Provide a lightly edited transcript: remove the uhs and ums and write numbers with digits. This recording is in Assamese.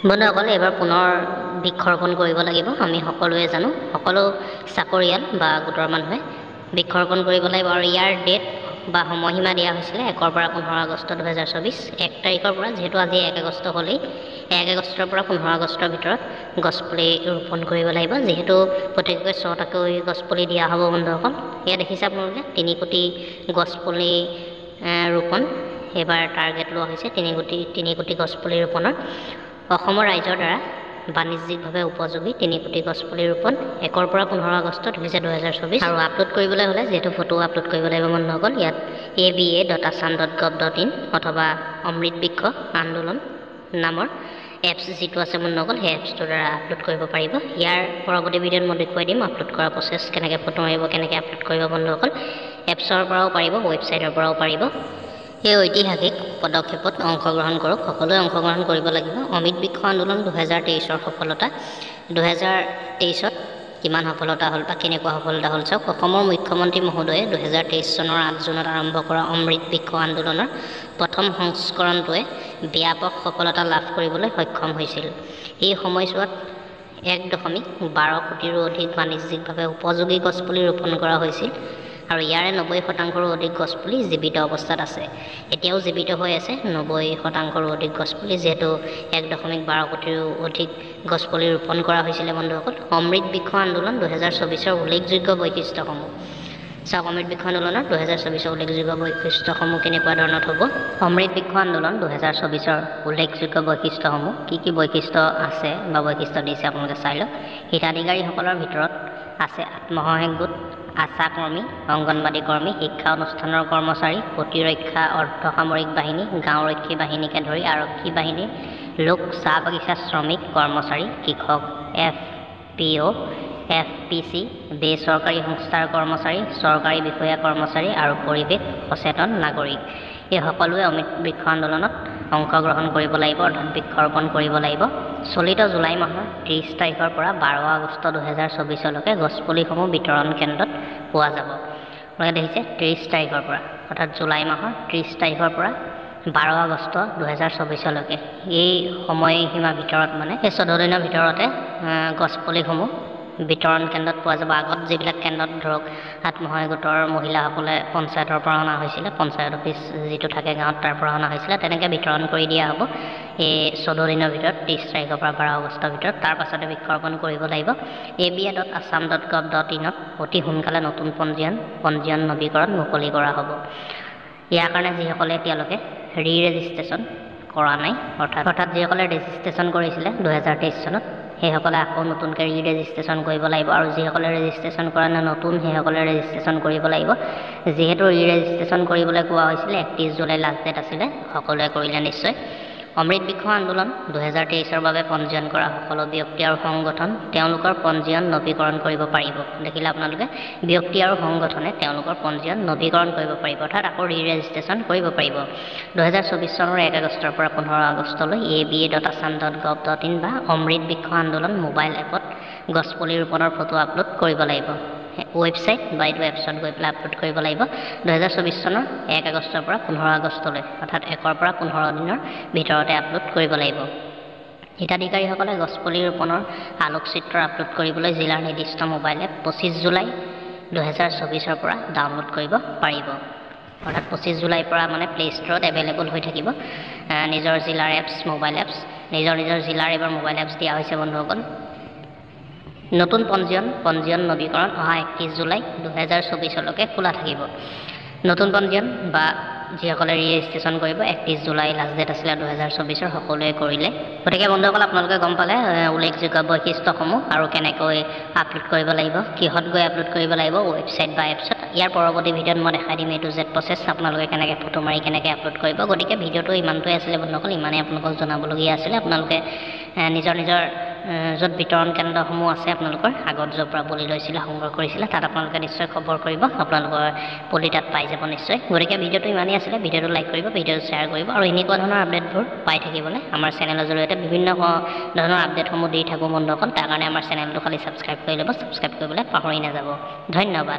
বন্ধুসকল এবাৰ পুনৰ বৃক্ষৰোপণ কৰিব লাগিব। আমি সকলোৱে জানো, সকলো চাকৰিয়াল বা গোটৰ মানুহে বৃক্ষৰোপণ কৰিব লাগিব আৰু ইয়াৰ ডেট বা সময়সীমা দিয়া হৈছিলে 1 পৰা 15 আগষ্ট 2024। 1 তাৰিখৰ পৰা, যিহেতু আজি 1 আগষ্ট হ'লেই, 1 আগষ্টৰ পৰা 15 আগষ্টৰ ভিতৰত গছপুলি ৰোপণ কৰিব লাগিব। যিহেতু প্ৰত্যেককে 100টাকৈ গছপুলি দিয়া হ'ব বন্ধুসকল। এয়া দেখিছে আপোনালোকে 3 কোটি গছপুলি ৰোপণ এইবাৰ টাৰ্গেট লোৱা হৈছে। 3 কোটি গছপুলি ৰোপণৰ অসমৰ ৰাইজৰ দ্বাৰা বাণিজ্যিকভাৱে উপযোগী 3 কোটি গছপুলি ৰোপণ 1 পৰা 15 আগষ্টত হৈছে 2024। আৰু আপলোড কৰিবলৈ হ'লে যিহেতু ফটো আপলোড কৰিব লাগিব বন্ধুসকল, ইয়াত aba.assam.gov.in অথবা অমৃত বৃক্ষ আন্দোলন নামৰ এপছ যিটো আছে বন্ধুসকল, সেই এপছটোৰ দ্বাৰা আপলোড কৰিব পাৰিব। ইয়াৰ পৰৱৰ্তী ভিডিঅ'ত মই দেখুৱাই দিম আপলোড কৰা প্ৰচেছ, কেনেকৈ ফটো মাৰিব, কেনেকৈ আপলোড কৰিব বন্ধুসকল। এপছৰ পৰাও পাৰিব, ৱেবছাইটৰ পৰাও পাৰিব। এই ঐতিহাসিক পদক্ষেপত অংশগ্ৰহণ কৰক, সকলোৱে অংশগ্ৰহণ কৰিব লাগিব। অমৃত বৃক্ষ আন্দোলন 2023ৰ সফলতা, 2023ত কিমান সফলতা হ'ল বা কেনেকুৱা সফলতা হ'ল চাওক। অসমৰ মুখ্যমন্ত্ৰী মহোদয়ে 2023 চনৰ 8 জুনত আৰম্ভ কৰা অমৃত বৃক্ষ আন্দোলনৰ প্ৰথম সংস্কৰণটোৱে ব্যাপক সফলতা লাভ কৰিবলৈ সক্ষম হৈছিল। এই সময়ছোৱাত 1.12 কোটিৰো অধিক বাণিজ্যিকভাৱে উপযোগী গছপুলি ৰোপণ কৰা হৈছিল আৰু ইয়াৰে 90%ৰো অধিক গছপুলি জীৱিত অৱস্থাত আছে। এতিয়াও জীৱিত হৈ আছে 90%ৰো অধিক গছপুলি, যিহেতু 1.12 কোটিৰো অধিক গছপুলি ৰোপণ কৰা হৈছিলে বন্ধুসকল। অমৃত বৃক্ষ আন্দোলন 2024ৰ উল্লেখযোগ্য বৈশিষ্ট্যসমূহ চাওক। অমৃত বৃক্ষ আন্দোলনৰ 2024ৰ উল্লেখযোগ্য বৈশিষ্ট্যসমূহ কেনেকুৱা ধৰণত হ'ব। অমৃত বৃক্ষ আন্দোলন 2024ৰ উল্লেখযোগ্য বৈশিষ্ট্যসমূহ কি বৈশিষ্ট্য আছে বা বৈশিষ্ট্য দিছে আপোনালোকে চাই লওক। হিতাধিকাৰীসকলৰ ভিতৰত আছে আত্মসহায়ক গোট, আশা কৰ্মী, অংগনবাদী কৰ্মী, শিক্ষা অনুষ্ঠানৰ কৰ্মচাৰী, প্ৰতিৰক্ষা অৰ্ধসামৰিক বাহিনী, গাঁওৰক্ষী বাহিনীকে ধৰি আৰক্ষী বাহিনীৰ লোক, চাহ বাগিচা শ্ৰমিক, কৰ্মচাৰী, কৃষক, FPO, FPC, বেচৰকাৰী সংস্থাৰ কৰ্মচাৰী, চৰকাৰী বিষয়া কৰ্মচাৰী আৰু পৰিৱেশ সচেতন নাগৰিক। এই সকলোৱে অমৃত বৃক্ষ আন্দোলনত অংশগ্ৰহণ কৰিব লাগিব, অৰ্থাৎ বৃক্ষৰোপণ কৰিব লাগিব। চলিত জুলাই মাহৰ 30 তাৰিখৰ পৰা 12 আগষ্ট 2024লৈকে গছপুলিসমূহ বিতৰণ কেন্দ্ৰত পোৱা যাব। আপোনালোকে দেখিছে 30 তাৰিখৰ পৰা, অৰ্থাৎ জুলাই মাহৰ 30 তাৰিখৰ পৰা 12 আগষ্ট 2024লৈকে এই সময়সীমাৰ ভিতৰত, মানে এই 14 দিনৰ ভিতৰতে গছপুলিসমূহ বিতৰণ কেন্দ্ৰত পোৱা যাব। আগত যিবিলাক কেন্দ্ৰত ধৰক আত্মসহায়ক গোটৰ মহিলাসকলে পঞ্চায়তৰ পৰা অনা হৈছিলে, পঞ্চায়ত অফিচ যিটো থাকে গাঁৱত তাৰ পৰা অনা হৈছিলে, তেনেকৈ বিতৰণ কৰি দিয়া হ'ব এই 14 দিনৰ ভিতৰত, 30 তাৰিখৰ পৰা 12 আগষ্টৰ ভিতৰত। তাৰ পাছতে বৃক্ষৰোপণ কৰিব লাগিব। aba.assam.gov.in অতি সোনকালে নতুন পঞ্জীয়ন নৱীকৰণ মুকলি কৰা হ'ব। ইয়াৰ কাৰণে যিসকলে এতিয়ালৈকে ৰেজিষ্ট্ৰেশ্যন কৰা নাই, অৰ্থাৎ যিসকলে ৰেজিষ্ট্ৰেশ্যন কৰিছিলে 2023 চনত, সেইসকলে আকৌ নতুনকৈ ৰেজিষ্ট্ৰেশ্যন কৰিব লাগিব। আৰু যিসকলে ৰেজিষ্ট্ৰেশ্যন কৰা নাই নতুন, সেইসকলে ৰেজিষ্ট্ৰেশ্যন কৰিব লাগিব। যিহেতু ৰেজিষ্ট্ৰেশ্যন কৰিবলৈ কোৱা হৈছিলে, 31 জুলাই লাষ্ট ডেট আছিলে, সকলোৱে কৰিলে নিশ্চয়। অমৃত বৃক্ষ আন্দোলন 2023ৰ বাবে পঞ্জীয়ন কৰা সকলো ব্যক্তি আৰু সংগঠন তেওঁলোকৰ পঞ্জীয়ন নৱীকৰণ কৰিব পাৰিব। দেখিলে আপোনালোকে, ব্যক্তি আৰু সংগঠনে তেওঁলোকৰ পঞ্জীয়ন নৱীকৰণ কৰিব পাৰিব, অৰ্থাৎ আকৌ ৰেজিষ্ট্ৰেশ্যন কৰিব পাৰিব। 2024 চনৰ 1 আগষ্টৰ পৰা 15 আগষ্টলৈ aba.assam.gov.in বা অমৃত বৃক্ষ আন্দোলন মোবাইল এপত গছপুলি ৰোপণৰ ফটো আপলোড কৰিব লাগিব। ৱেবছাইট বা এইটো এপছত গৈ পেলাই আপলোড কৰিব লাগিব। 2024 চনৰ 1 আগষ্টৰ পৰা 15 আগষ্টলৈ, অৰ্থাৎ 1 পৰা 15 দিনৰ ভিতৰতে আপলোড কৰিব লাগিব। হিতাধিকাৰীসকলে গছপুলি ৰোপণৰ আলোকচিত্ৰ আপলোড কৰিবলৈ জিলাৰ নিৰ্দিষ্ট মোবাইল এপ 25 জুলাই 2024ৰ পৰা ডাউনলোড কৰিব পাৰিব। অৰ্থাৎ 25 জুলাইৰ পৰা মানে প্লে ষ্ট'ৰত এভেইলেবল হৈ থাকিব নিজৰ জিলাৰ এপছ, মোবাইল এপছ। নিজৰ জিলাৰ এইবাৰ মোবাইল এপছ দিয়া হৈছে বন্ধুসকল। নতুন পঞ্জীয়ন নৱীকৰণ অহা 31 জুলাই 2024লৈকে খোলা থাকিব। নতুন পঞ্জীয়ন বা যিসকলে ৰেজিষ্ট্ৰেশ্যন কৰিব 31 জুলাই লাষ্ট ডেট আছিলে 2024ৰ, সকলোৱে কৰিলে। গতিকে বন্ধুসকল আপোনালোকে গম পালে উল্লেখযোগ্য বৈশিষ্ট্যসমূহ আৰু কেনেকৈ আপলোড কৰিব লাগিব, কিহত গৈ আপলোড কৰিব লাগিব, ৱেবছাইট বা এপছত। ইয়াৰ পৰৱৰ্তী ভিডিঅ'ত মই দেখাই দিম A to Z প্ৰচেছ, আপোনালোকে কেনেকৈ ফটো মাৰি কেনেকৈ আপলোড কৰিব। গতিকে ভিডিঅ'টো ইমানটোৱে আছিলে বন্ধুসকল, ইমানেই আপোনালোকক জনাবলগীয়া আছিলে। আপোনালোকে নিজৰ য'ত বিতৰণ কেন্দ্ৰসমূহ আছে আপোনালোকৰ আগত য'ৰ পৰা পুলি লৈছিলে, সংগ্ৰহ কৰিছিলে, তাত আপোনালোকে নিশ্চয় খবৰ কৰিব, আপোনালোকৰ পুলি তাত পাই যাব নিশ্চয়। গতিকে ভিডিঅ'টো ইমানেই আছিলে। ভিডিঅ'টো লাইক কৰিব, ভিডিঅ'টো শ্বেয়াৰ কৰিব আৰু এনেকুৱা ধৰণৰ আপডেটবোৰ পাই থাকিবলৈ আমাৰ চেনেলৰ জৰিয়তে বিভিন্ন ধৰণৰ আপডেটসমূহ দি থাকোঁ বন্ধুসকল। তাৰ কাৰণে আমাৰ চেনেলটো খালি ছাবস্ক্ৰাইব কৰি ল'ব, ছাবস্ক্ৰাইব কৰিবলৈ পাহৰি নাযাব। ধন্যবাদ।